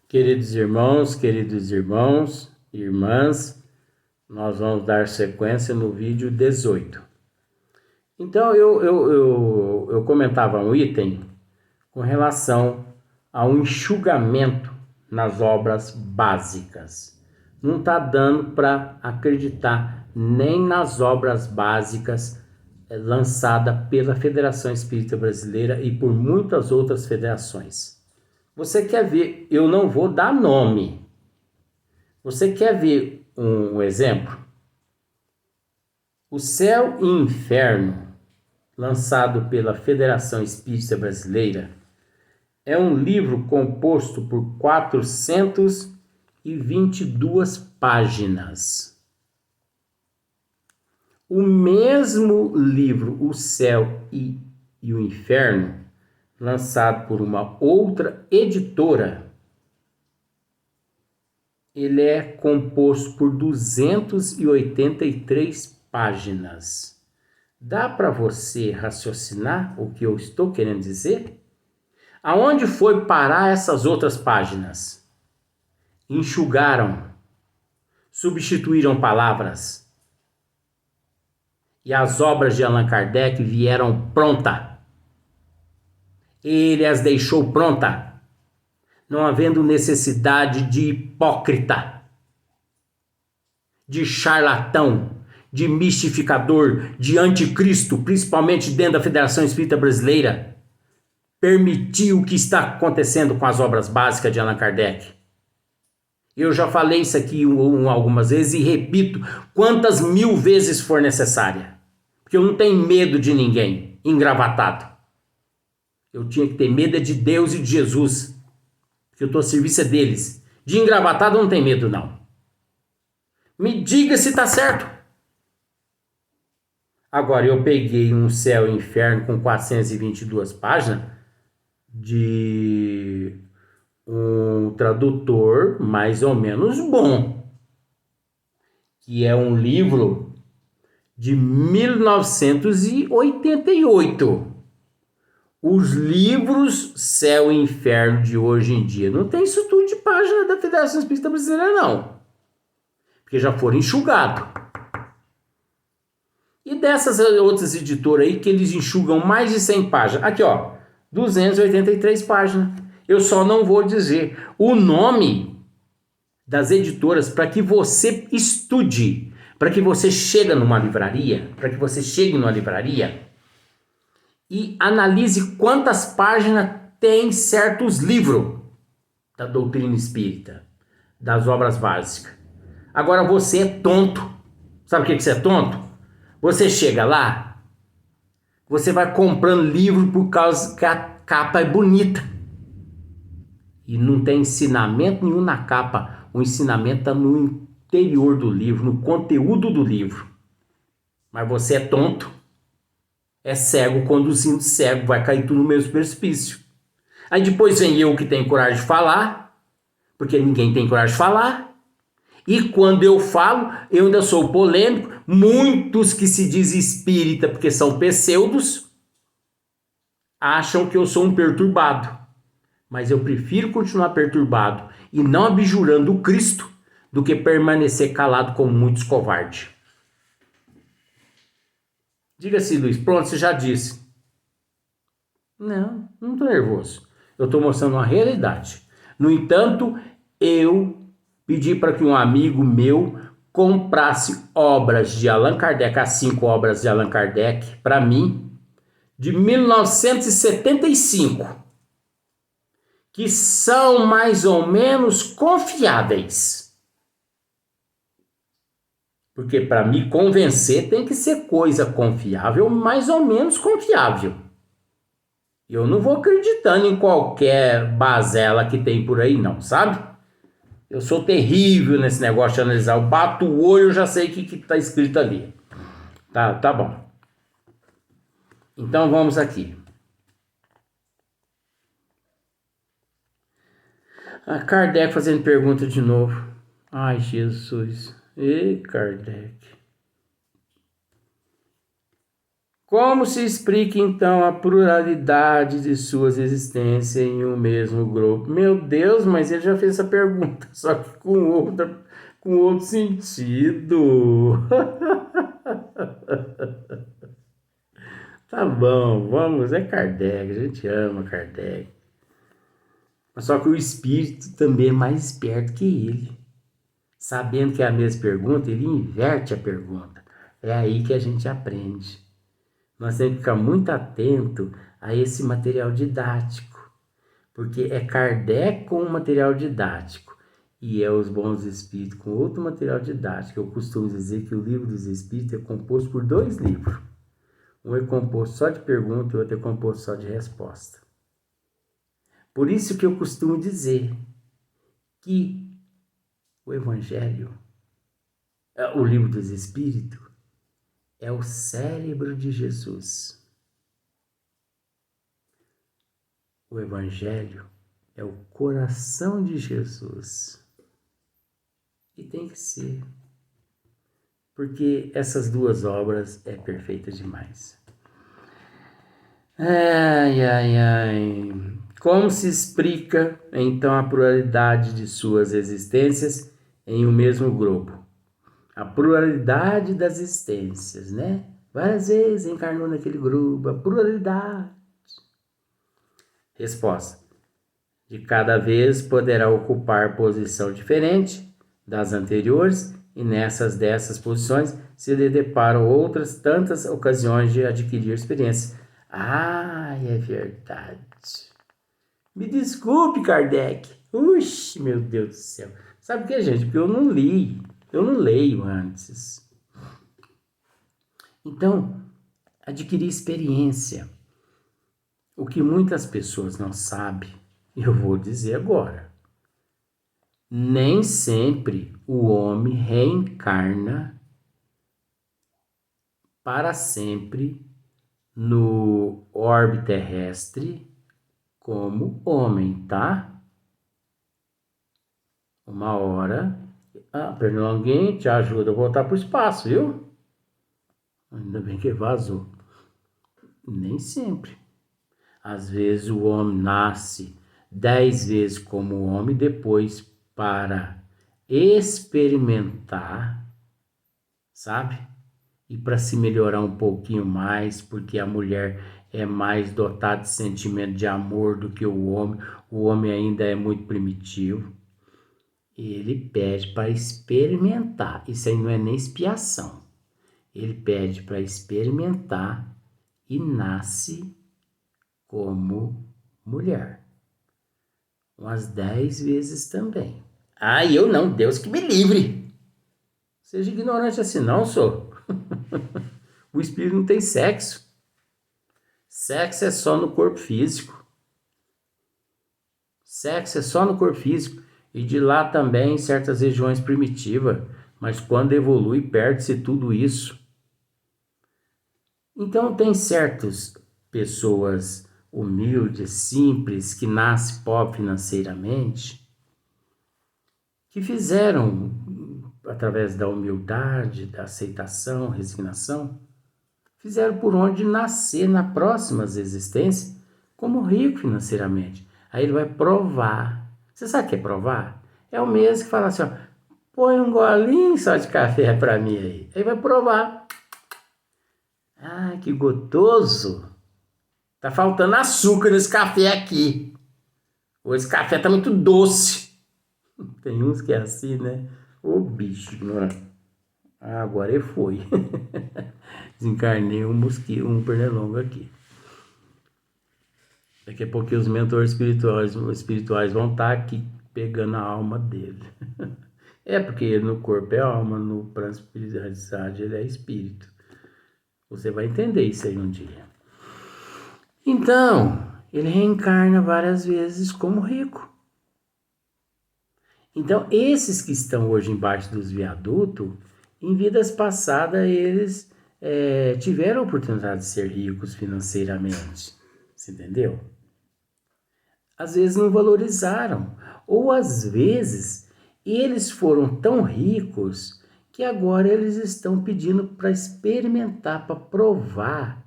Queridos irmãos, irmãs, nós vamos dar sequência no vídeo 18. Então, eu comentava um item com relação ao enxugamento nas obras básicas. Não está dando para acreditar nem nas obras básicas lançadas pela Federação Espírita Brasileira e por muitas outras federações. Você quer ver, eu não vou dar nome. Você quer ver um exemplo? O Céu e Inferno, lançado pela Federação Espírita Brasileira, é um livro composto por 422 páginas. O mesmo livro, O Céu e o Inferno, lançado por uma outra editora, ele é composto por 283 páginas. Dá para você raciocinar o que eu estou querendo dizer? Aonde foi parar essas outras páginas? Enxugaram, substituíram palavras. E as obras de Allan Kardec vieram pronta. Ele as deixou pronta, não havendo necessidade de hipócrita, de charlatão, de mistificador, de anticristo, principalmente dentro da Federação Espírita Brasileira, permitir o que está acontecendo com as obras básicas de Allan Kardec. Eu já falei isso aqui algumas vezes e repito quantas mil vezes for necessária, porque eu não tenho medo de ninguém engravatado. Eu tinha que ter medo de Deus e de Jesus, porque eu estou a serviço deles. De engravatado eu não tenho medo, não. Me diga se está certo. Agora, eu peguei um Céu e Inferno com 422 páginas de um tradutor mais ou menos bom, que é um livro de 1988. Os livros Céu e Inferno de hoje em dia não tem isso tudo de página da Federação Espírita Brasileira, não. Porque já foram enxugados. E dessas outras editoras aí que eles enxugam mais de 100 páginas. Aqui, ó, 283 páginas. Eu só não vou dizer o nome das editoras para que você estude, para que você chegue numa livraria, e analise quantas páginas tem certos livros da doutrina espírita, das obras básicas. Agora você é tonto. Sabe o que você é tonto? Você chega lá, você vai comprando livro por causa que a capa é bonita. E não tem ensinamento nenhum na capa. O ensinamento está no interior do livro, no conteúdo do livro. Mas você é tonto. É cego conduzindo cego, vai cair tudo no mesmo precipício. Aí depois vem eu que tenho coragem de falar, porque ninguém tem coragem de falar. E quando eu falo, eu ainda sou polêmico. Muitos que se dizem espírita, porque são pseudos, acham que eu sou um perturbado. Mas eu prefiro continuar perturbado e não abjurando o Cristo do que permanecer calado como muitos covardes. Diga-se, Luiz, pronto, você já disse. Não estou nervoso. Eu estou mostrando uma realidade. No entanto, eu pedi para que um amigo meu comprasse obras de Allan Kardec, as 5 obras de Allan Kardec, para mim, de 1975, que são mais ou menos confiáveis. Porque para me convencer tem que ser coisa confiável, mais ou menos confiável. Eu não vou acreditando em qualquer bazela que tem por aí não, sabe? Eu sou terrível nesse negócio de analisar. Eu bato o olho, eu já sei o que está escrito ali. Tá bom. Então vamos aqui. A Kardec fazendo pergunta de novo. Ai, Jesus. Ei, Kardec. Como se explica então a pluralidade de suas existências em um mesmo grupo? Meu Deus, mas ele já fez essa pergunta, só que com outro sentido. Tá bom, vamos, é Kardec, a gente ama Kardec. Mas só que o espírito também é mais esperto que ele. Sabendo que é a mesma pergunta, ele inverte a pergunta. É aí que a gente aprende. Nós temos que ficar muito atento a esse material didático, porque é Kardec com um material didático e é os bons espíritos com outro material didático. Eu costumo dizer que o livro dos espíritos é composto por 2 livros. Um é composto só de pergunta e o outro é composto só de resposta. Por isso que eu costumo dizer que o Evangelho, o livro dos espíritos, é o cérebro de Jesus. O Evangelho é o coração de Jesus. E tem que ser. Porque essas 2 obras é perfeita demais. Ai, ai, ai. Como se explica, então, a pluralidade de suas existências em um mesmo grupo? A pluralidade das existências, né? Várias vezes encarnou naquele grupo, a pluralidade. Resposta. De cada vez poderá ocupar posição diferente das anteriores e dessas posições se lhe deparam outras tantas ocasiões de adquirir experiência. Ah, é verdade. Me desculpe, Kardec. Uxi, meu Deus do céu. Sabe o que, gente? Porque eu não li. Eu não leio antes. Então, adquirir experiência. O que muitas pessoas não sabem, eu vou dizer agora. Nem sempre o homem reencarna para sempre no orbe terrestre como homem, tá? Uma hora, Pernilonguinho te ajuda a voltar pro espaço, viu? Ainda bem que vazou. Nem sempre. Às vezes o homem nasce 10 vezes como homem, depois para experimentar, sabe? E para se melhorar um pouquinho mais, porque a mulher é mais dotada de sentimento de amor do que o homem ainda é muito primitivo. Ele pede para experimentar, isso aí não é nem expiação. Ele pede para experimentar e nasce como mulher. Umas 10 vezes também. Ah, eu não, Deus que me livre. Seja ignorante assim não, sou. O espírito não tem sexo. Sexo é só no corpo físico. Sexo é só no corpo físico. E de lá também em certas regiões primitivas. Mas quando evolui, perde-se tudo isso. Então tem certas pessoas humildes, simples, que nascem pobre financeiramente, que fizeram, através da humildade, da aceitação, resignação, fizeram por onde nascer na próximas existências como rico financeiramente. Aí ele vai provar. Você sabe o que é provar? É o mesmo que fala assim, ó, põe um golinho só de café para mim aí. Aí vai provar. Ah, que gostoso. Tá faltando açúcar nesse café aqui. Ou esse café tá muito doce. Tem uns que é assim, né? Ô bicho, ignorante. Ah, agora ele foi. Desencarnei um mosquito, um pernilongo aqui. Daqui a pouco os mentores espirituais vão estar aqui pegando a alma dele. É porque no corpo é alma, no plano espiritualidade ele é espírito. Você vai entender isso aí um dia. Então, ele reencarna várias vezes como rico. Então, esses que estão hoje embaixo dos viadutos, em vidas passadas eles tiveram a oportunidade de ser ricos financeiramente. Você entendeu? Às vezes não valorizaram. Ou às vezes eles foram tão ricos que agora eles estão pedindo para experimentar, para provar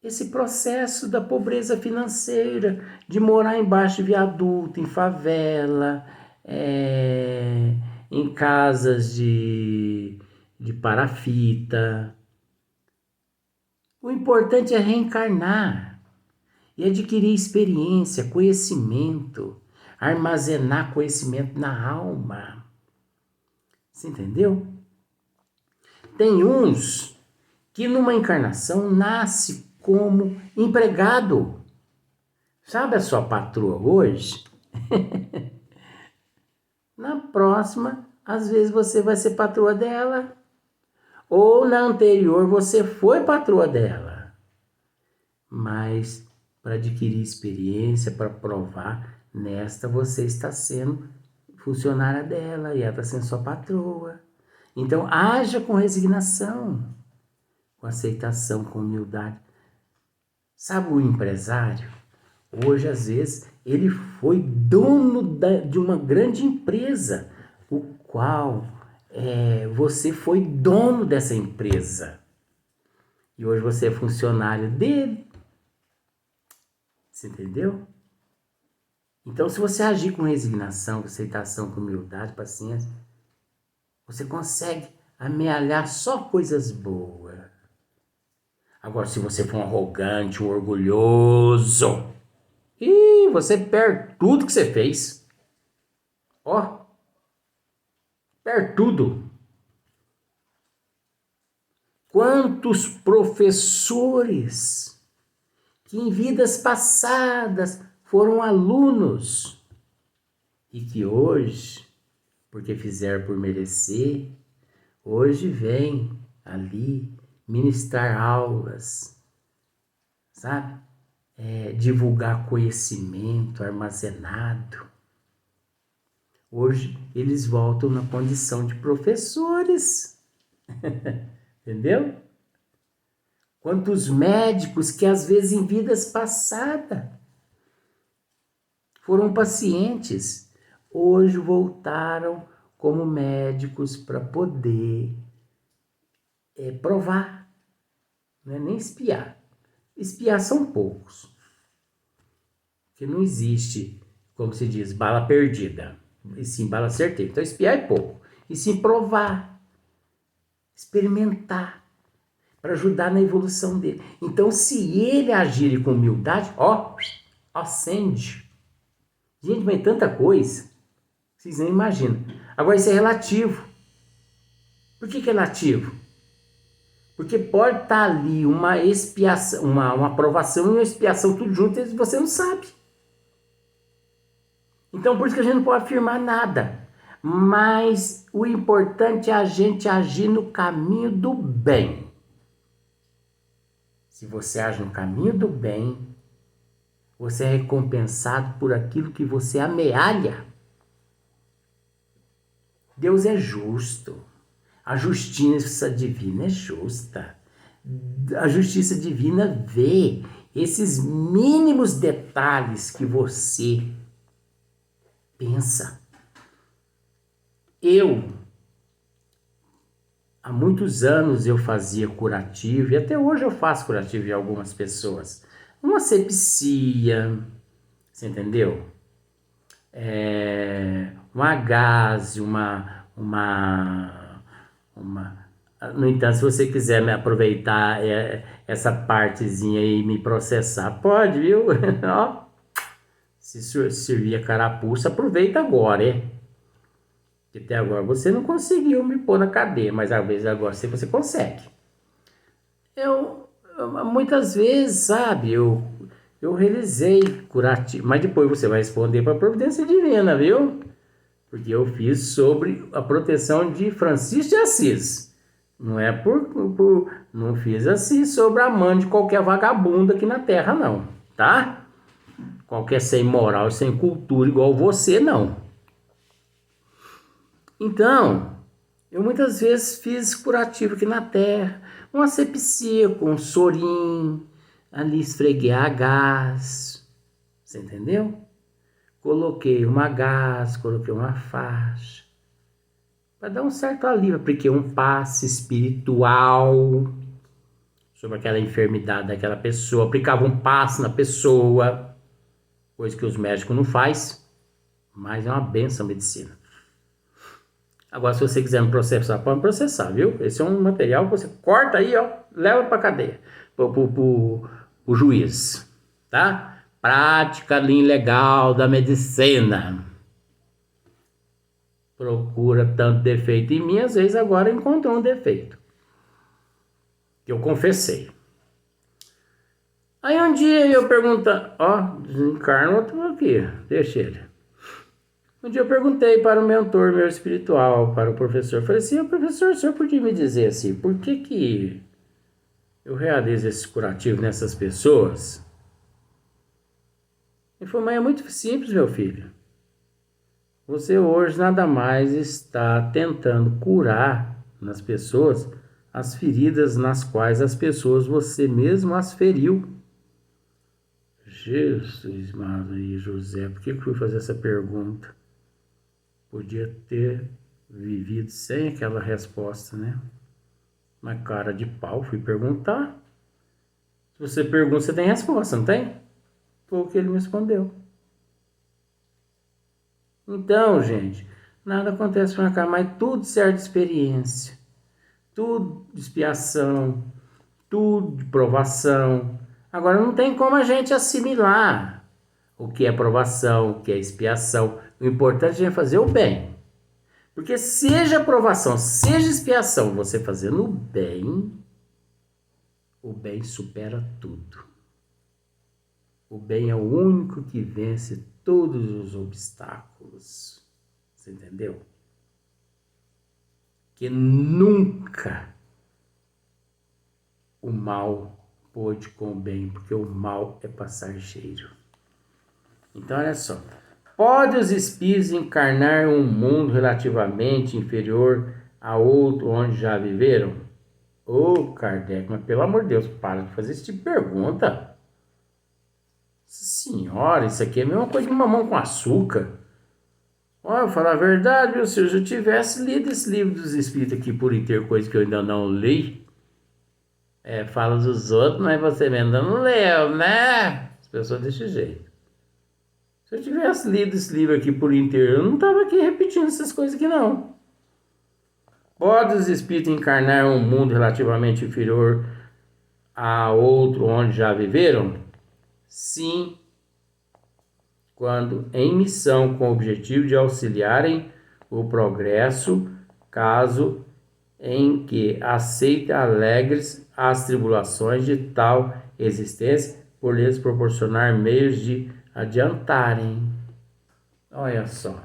esse processo da pobreza financeira, de morar embaixo de viaduto, em favela, em casas de parafita. O importante é reencarnar e adquirir experiência, conhecimento, armazenar conhecimento na alma. Você entendeu? Tem uns que numa encarnação nasce como empregado. Sabe a sua patroa hoje? Na próxima, às vezes você vai ser patroa dela. Ou na anterior você foi patroa dela. Mas para adquirir experiência, para provar, nesta você está sendo funcionária dela e ela está sendo sua patroa. Então haja com resignação, com aceitação, com humildade. Sabe o empresário? Hoje, às vezes, ele foi dono de uma grande empresa, o qual você foi dono dessa empresa. E hoje você é funcionário dele. Você entendeu? Então, se você agir com resignação, com aceitação, com humildade, paciência, você consegue amealhar só coisas boas. Agora, se você for um arrogante, um orgulhoso, você perde tudo que você fez. Perde tudo. Quantos professores que em vidas passadas foram alunos e que hoje, porque fizeram por merecer, hoje vem ali ministrar aulas, sabe? Divulgar conhecimento armazenado. Hoje eles voltam na condição de professores. Entendeu? Quantos médicos que às vezes em vidas passadas foram pacientes, hoje voltaram como médicos para poder provar, não é nem espiar. Espiar são poucos, porque não existe, como se diz, bala perdida, e sim bala certeira. Então espiar é pouco, e sim provar, experimentar, para ajudar na evolução dele. Então, se ele agir com humildade, acende. Gente, mas é tanta coisa, vocês nem imaginam. Agora, isso é relativo. Por que é relativo? Porque pode estar ali uma expiação, uma aprovação e uma expiação tudo junto e você não sabe. Então, por isso que a gente não pode afirmar nada. Mas o importante é a gente agir no caminho do bem. Se você age no caminho do bem, você é recompensado por aquilo que você amealha. Deus é justo. A justiça divina é justa. A justiça divina vê esses mínimos detalhes que você pensa. Há muitos anos eu fazia curativo, e até hoje eu faço curativo em algumas pessoas. Uma asepsia, você entendeu? Uma gase, No entanto, se você quiser me aproveitar essa partezinha aí e me processar, pode, viu? Se servir a carapuça, aproveita agora, hein? Que até agora você não conseguiu me pôr na cadeia, mas às vezes agora você consegue. Muitas vezes, sabe, eu realizei curativo, mas depois você vai responder para a providência divina, viu? Porque eu fiz sobre a proteção de Francisco de Assis. Não é não fiz assim sobre a mão de qualquer vagabundo aqui na terra, não, tá? Qualquer sem moral e sem cultura igual você, não. Então, eu muitas vezes fiz curativo aqui na terra, uma asepsia com um sorim, ali esfreguei a gás, você entendeu? Coloquei uma gás, coloquei uma faixa, para dar um certo alívio, porque um passe espiritual sobre aquela enfermidade daquela pessoa, aplicava um passe na pessoa, coisa que os médicos não fazem, mas é uma benção a medicina. Agora, se você quiser me processar, pode me processar, viu? Esse é um material que você corta aí, ó, leva pra cadeia, pro juiz, tá? Prática ilegal da medicina. Procura tanto defeito em mim, às vezes agora encontrou um defeito. Que eu confessei. Aí um dia eu pergunto, ó, desencarna outro aqui, deixa ele. Um dia eu perguntei para o mentor meu espiritual, para o professor, falei assim, professor, o senhor podia me dizer assim, por que eu realizo esse curativo nessas pessoas? Ele falou, mas é muito simples, meu filho. Você hoje nada mais está tentando curar nas pessoas as feridas nas quais as pessoas você mesmo as feriu. Jesus, Maria José, por que eu fui fazer essa pergunta? Podia ter vivido sem aquela resposta, né? Mas cara de pau, fui perguntar. Se você pergunta, você tem resposta, não tem? Foi o que ele me respondeu. Então, gente, nada acontece por acaso, mas tudo serve de experiência. Tudo de expiação, tudo de provação. Agora, não tem como a gente assimilar o que é provação, o que é expiação. O importante é fazer o bem. Porque seja provação, seja expiação, você fazendo o bem supera tudo. O bem é o único que vence todos os obstáculos. Você entendeu? Que nunca o mal pôde com o bem, porque o mal é passageiro. Então, olha só. Pode os espíritos encarnar um mundo relativamente inferior a outro onde já viveram? Ô, Kardec, mas pelo amor de Deus, para de fazer esse tipo de pergunta. Senhora, isso aqui é a mesma coisa que mamão com açúcar. Olha, eu vou falar a verdade, meu senhor, se eu tivesse lido esse livro dos espíritos aqui por inteiro, coisa que eu ainda não li, fala dos outros, mas você ainda não leu, né? As pessoas desse jeito. Se eu tivesse lido esse livro aqui por inteiro, eu não estava aqui repetindo essas coisas aqui, não. Pode os espíritos encarnar um mundo relativamente inferior a outro onde já viveram? Sim, quando em missão com o objetivo de auxiliarem o progresso, caso em que aceite alegres as tribulações de tal existência, por lhes proporcionar meios de adiantarem. Olha só.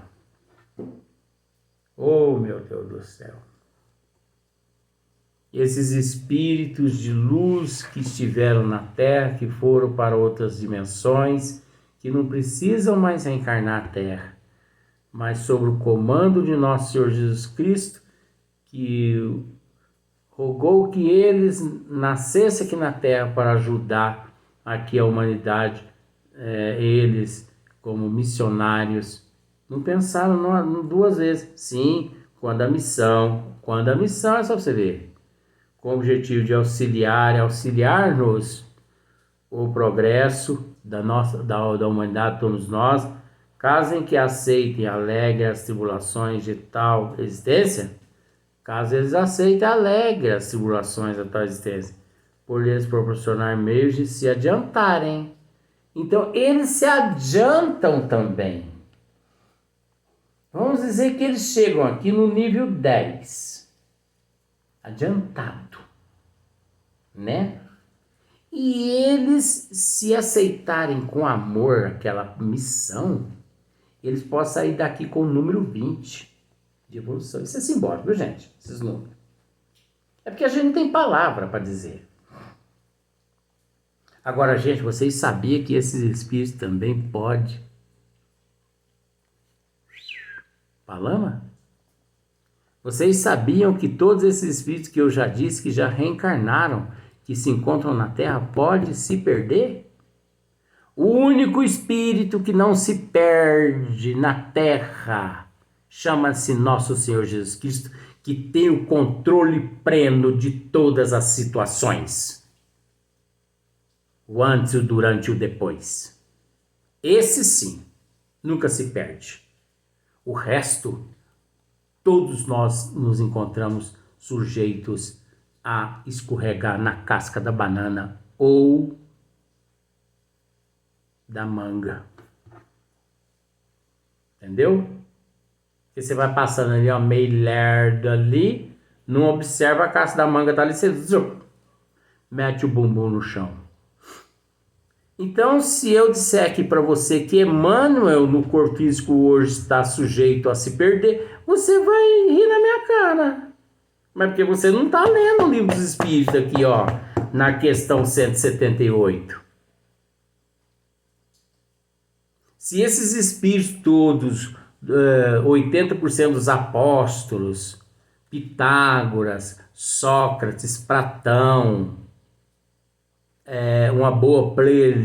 Oh, meu Deus do céu. Esses espíritos de luz que estiveram na Terra, que foram para outras dimensões, que não precisam mais reencarnar na Terra, mas sob o comando de nosso Senhor Jesus Cristo, que rogou que eles nascessem aqui na Terra para ajudar aqui a humanidade, eles como missionários, não pensaram duas vezes. Sim, quando a missão é só você ver, com o objetivo de auxiliar-nos o progresso da humanidade, todos nós, caso em que aceitem alegre as tribulações de tal existência, caso eles aceitem alegre as tribulações da tal existência, por lhes proporcionar meios de se adiantarem. Então, eles se adiantam também. Vamos dizer que eles chegam aqui no nível 10. Adiantado. Né? E eles, se aceitarem com amor aquela missão, eles podem sair daqui com o número 20 de evolução. Isso é simbólico, viu, gente? Esses números. É porque a gente não tem palavra para dizer. Agora, gente, vocês sabiam que esses espíritos também podem pra lama? Vocês sabiam que todos esses espíritos que eu já disse que já reencarnaram, que se encontram na Terra, pode se perder? O único espírito que não se perde na Terra chama-se Nosso Senhor Jesus Cristo, que tem o controle pleno de todas as situações. O antes, o durante e o depois. Esse sim, nunca se perde. O resto, todos nós nos encontramos sujeitos a escorregar na casca da banana ou da manga. Entendeu? Porque você vai passando ali, ó, meio lerdo ali, não observa a casca da manga, tá ali, você mete o bumbum no chão. Então, se eu disser aqui para você que Emmanuel no corpo físico hoje está sujeito a se perder, você vai rir na minha cara. Mas porque você não está lendo o Livro dos Espíritos aqui, ó, na questão 178. Se esses espíritos todos, 80% dos apóstolos, Pitágoras, Sócrates, Platão, uma boa player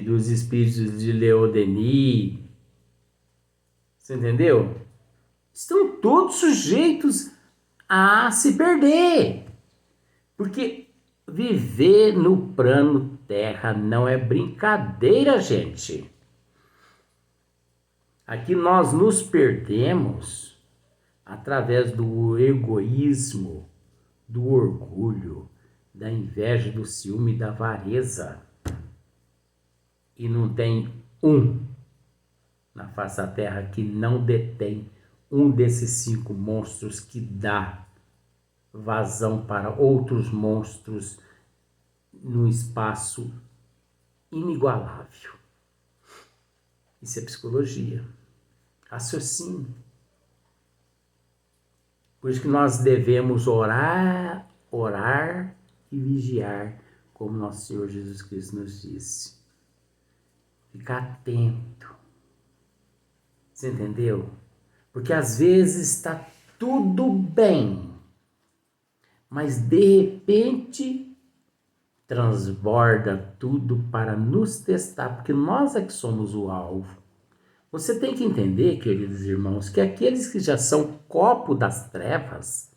dos espíritos de Leon Denis, você entendeu? Estão todos sujeitos a se perder. Porque viver no plano terra não é brincadeira, gente. Aqui nós nos perdemos através do egoísmo, do orgulho, da inveja, do ciúme e da avareza. E não tem um na face da terra que não detém um desses 5 monstros que dá vazão para outros monstros num espaço inigualável. Isso é psicologia, raciocínio. Por isso que nós devemos orar e vigiar, como nosso Senhor Jesus Cristo nos disse. Ficar atento. Você entendeu? Porque às vezes está tudo bem, mas de repente transborda tudo para nos testar, porque nós é que somos o alvo. Você tem que entender, queridos irmãos, que aqueles que já são copo das trevas,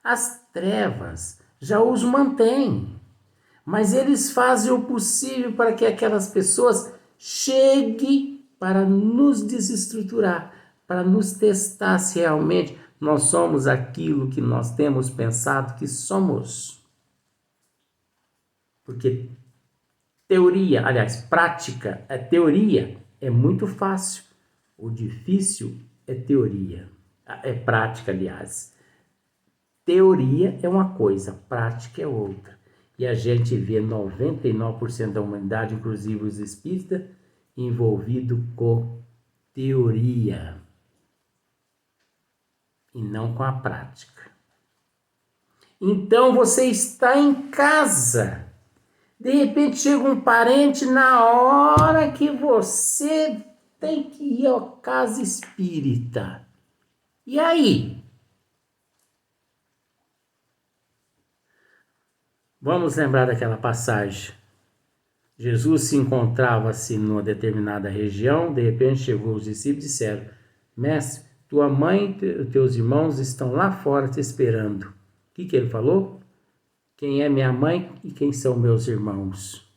as trevas já os mantêm, mas eles fazem o possível para que aquelas pessoas cheguem para nos desestruturar, para nos testar se realmente nós somos aquilo que nós temos pensado que somos. Porque teoria, aliás, prática, teoria é muito fácil. O difícil é teoria, é prática, aliás. Teoria é uma coisa, prática é outra. E a gente vê 99% da humanidade, inclusive os espíritas, envolvido com teoria e não com a prática. Então você está em casa. De repente chega um parente na hora que você tem que ir à casa espírita. E aí? Vamos lembrar daquela passagem. Jesus se encontrava-se numa determinada região, de repente chegou os discípulos e disseram: Mestre, tua mãe e teus irmãos estão lá fora te esperando. O que ele falou? Quem é minha mãe e quem são meus irmãos?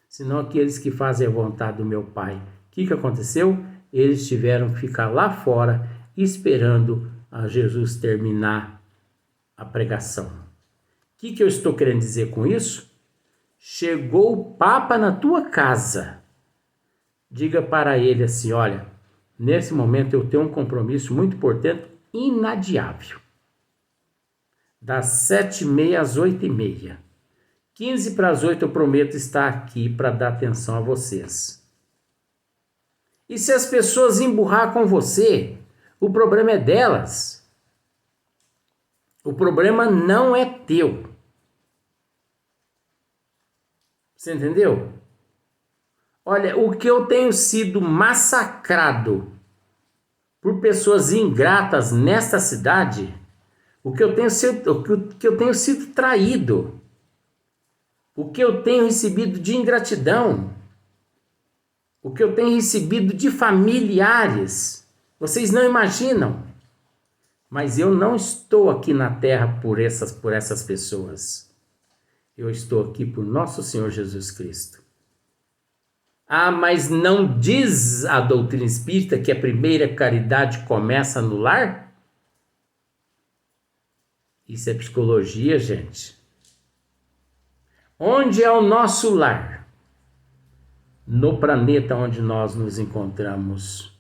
Senão aqueles que fazem a vontade do meu Pai. O que aconteceu? Eles tiveram que ficar lá fora esperando a Jesus terminar a pregação. O que eu estou querendo dizer com isso? Chegou o Papa na tua casa. Diga para ele assim: olha, nesse momento eu tenho um compromisso muito importante, inadiável. Das 7h30 às 8h30. 15 para as 8 eu prometo estar aqui para dar atenção a vocês. E se as pessoas emburrar com você, o problema é delas. O problema não é teu. Você entendeu? Olha, o que eu tenho sido massacrado por pessoas ingratas nesta cidade, o que eu tenho sido traído, o que eu tenho recebido de ingratidão, o que eu tenho recebido de familiares, vocês não imaginam. Mas eu não estou aqui na terra por essas pessoas. Eu estou aqui por nosso Senhor Jesus Cristo. Ah, mas não diz a doutrina espírita que a primeira caridade começa no lar? Isso é psicologia, gente. Onde é o nosso lar? No planeta onde nós nos encontramos.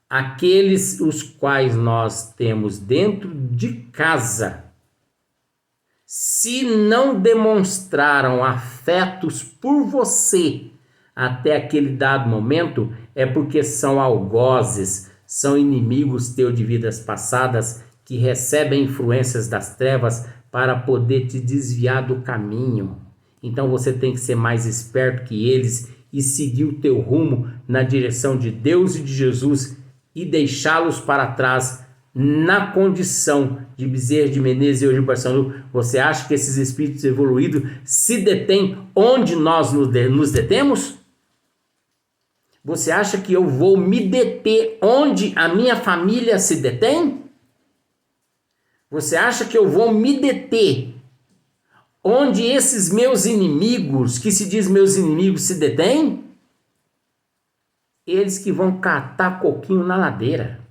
Aqueles os quais nós temos dentro de casa, se não demonstraram afetos por você até aquele dado momento, é porque são algozes, são inimigos teus de vidas passadas que recebem influências das trevas para poder te desviar do caminho. Então você tem que ser mais esperto que eles e seguir o teu rumo na direção de Deus e de Jesus e deixá-los para trás na condição de Bezerra de Menezes e hoje Barçanufo. Você acha que esses espíritos evoluídos se detêm onde nós nos detemos? Você acha que eu vou me deter onde a minha família se detém? Você acha que eu vou me deter onde esses meus inimigos, que se diz meus inimigos, se detêm? Eles que vão catar coquinho na ladeira.